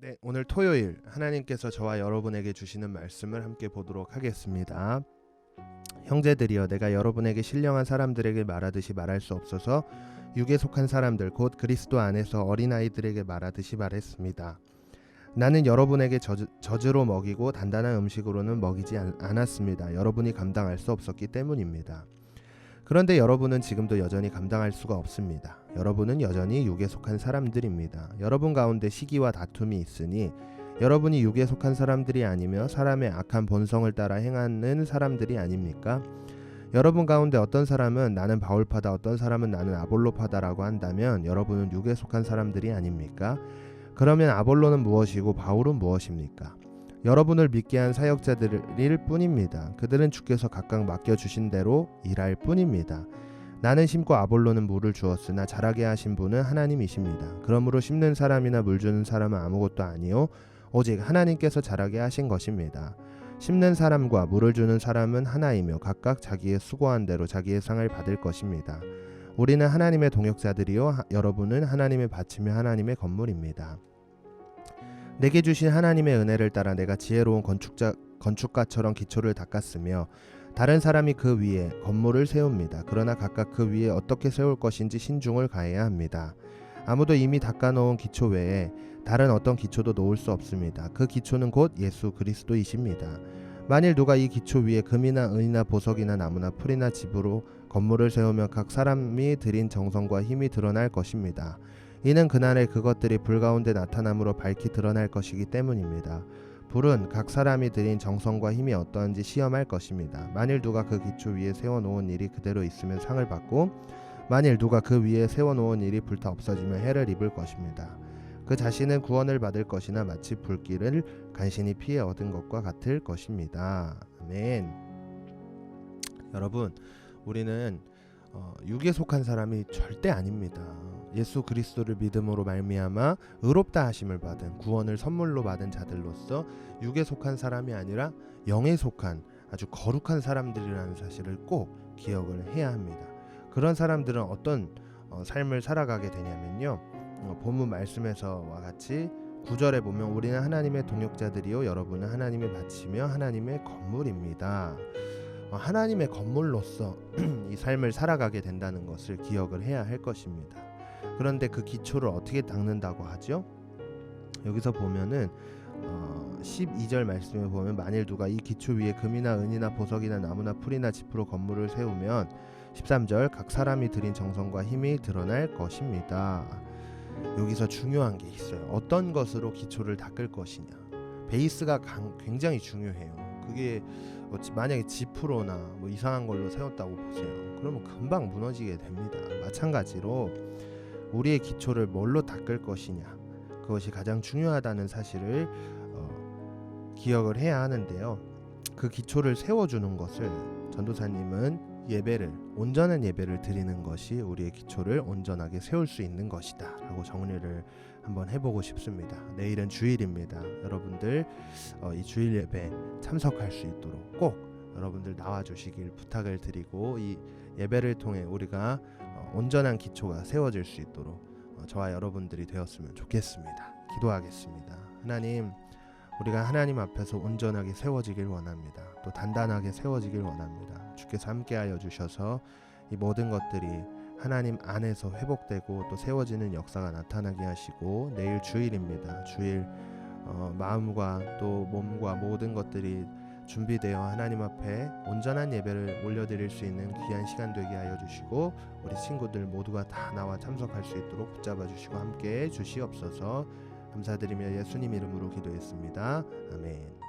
네, 오늘 토요일 하나님께서 저와 여러분에게 주시는 말씀을 함께 보도록 하겠습니다. 형제들이여, 내가 여러분에게 신령한 사람들에게 말하듯이 말할 수 없어서 육에 속한 사람들 곧 그리스도 안에서 어린아이들에게 말하듯이 말했습니다. 나는 여러분에게 젖으로 먹이고 단단한 음식으로는 먹이지 않았습니다. 여러분이 감당할 수 없었기 때문입니다. 그런데 여러분은 지금도 여전히 감당할 수가 없습니다. 여러분은 여전히 육에 속한 사람들입니다. 여러분 가운데 시기와 다툼이 있으니 여러분이 육에 속한 사람들이 아니며 사람의 악한 본성을 따라 행하는 사람들이 아닙니까? 여러분 가운데 어떤 사람은 나는 바울파다, 어떤 사람은 나는 아볼로파다라고 한다면 여러분은 육에 속한 사람들이 아닙니까? 그러면 아볼로는 무엇이고 바울은 무엇입니까? 여러분을 믿게 한 사역자들일 뿐입니다. 그들은 주께서 각각 맡겨주신 대로 일할 뿐입니다. 나는 심고 아볼로는 물을 주었으나 자라게 하신 분은 하나님이십니다. 그러므로 심는 사람이나 물 주는 사람은 아무것도 아니요 오직 하나님께서 자라게 하신 것입니다. 심는 사람과 물을 주는 사람은 하나이며 각각 자기의 수고한 대로 자기의 상을 받을 것입니다. 우리는 하나님의 동역자들이요 여러분은 하나님의 밭이며 하나님의 건물입니다. 내게 주신 하나님의 은혜를 따라 내가 지혜로운 건축가처럼 기초를 닦았으며 다른 사람이 그 위에 건물을 세웁니다. 그러나 각각 그 위에 어떻게 세울 것인지 신중을 가해야 합니다. 아무도 이미 닦아놓은 기초 외에 다른 어떤 기초도 놓을 수 없습니다. 그 기초는 곧 예수 그리스도이십니다. 만일 누가 이 기초 위에 금이나 은이나 보석이나 나무나 풀이나 집으로 건물을 세우면 각 사람이 들인 정성과 힘이 드러날 것입니다. 이는 그날에 그것들이 불 가운데 나타남으로 밝히 드러날 것이기 때문입니다. 불은 각 사람이 들인 정성과 힘이 어떠한지 시험할 것입니다. 만일 누가 그 기초 위에 세워놓은 일이 그대로 있으면 상을 받고 만일 누가 그 위에 세워놓은 일이 불타 없어지면 해를 입을 것입니다. 그 자신은 구원을 받을 것이나 마치 불길을 간신히 피해 얻은 것과 같을 것입니다. 아멘. 여러분, 우리는 육에 속한 사람이 절대 아닙니다. 예수 그리스도를 믿음으로 말미암아 의롭다 하심을 받은 구원을 선물로 받은 자들로서 육에 속한 사람이 아니라 영에 속한 아주 거룩한 사람들이라는 사실을 꼭 기억을 해야 합니다. 그런 사람들은 어떤 삶을 살아가게 되냐면요, 본문 말씀에서와 같이 9절에 보면 우리는 하나님의 동역자들이요 여러분은 하나님의 밭이며 하나님의 건물입니다. 하나님의 건물로서 이 삶을 살아가게 된다는 것을 기억을 해야 할 것입니다. 그런데 그 기초를 어떻게 닦는다고 하죠? 여기서 보면은 12절 말씀에 보면 만일 누가 이 기초 위에 금이나 은이나 보석이나 나무나 풀이나 짚으로 건물을 세우면 13절 각 사람이 들인 정성과 힘이 드러날 것입니다. 여기서 중요한 게 있어요. 어떤 것으로 기초를 닦을 것이냐. 베이스가 굉장히 중요해요. 그게 만약에 지프로나 뭐 이상한 걸로 세웠다고 보세요. 그러면 금방 무너지게 됩니다. 마찬가지로 우리의 기초를 뭘로 닦을 것이냐, 그것이 가장 중요하다는 사실을 기억을 해야 하는데요. 그 기초를 세워주는 것을 전도사님은 온전한 예배를 드리는 것이 우리의 기초를 온전하게 세울 수 있는 것이다 라고 정리를 한번 해보고 싶습니다. 내일은 주일입니다. 여러분들 이 주일 예배 참석할 수 있도록 꼭 여러분들 나와주시길 부탁을 드리고 이 예배를 통해 우리가 온전한 기초가 세워질 수 있도록 저와 여러분들이 되었으면 좋겠습니다. 기도하겠습니다. 하나님, 우리가 하나님 앞에서 온전하게 세워지길 원합니다. 또 단단하게 세워지길 원합니다. 주께서 함께하여 주셔서 이 모든 것들이 하나님 안에서 회복되고 또 세워지는 역사가 나타나게 하시고, 내일 주일입니다. 주일 마음과 또 몸과 모든 것들이 준비되어 하나님 앞에 온전한 예배를 올려드릴 수 있는 귀한 시간 되게 하여 주시고, 우리 친구들 모두가 다 나와 참석할 수 있도록 붙잡아 주시고 함께해 주시옵소서. 감사드리며 예수님 이름으로 기도했습니다. 아멘.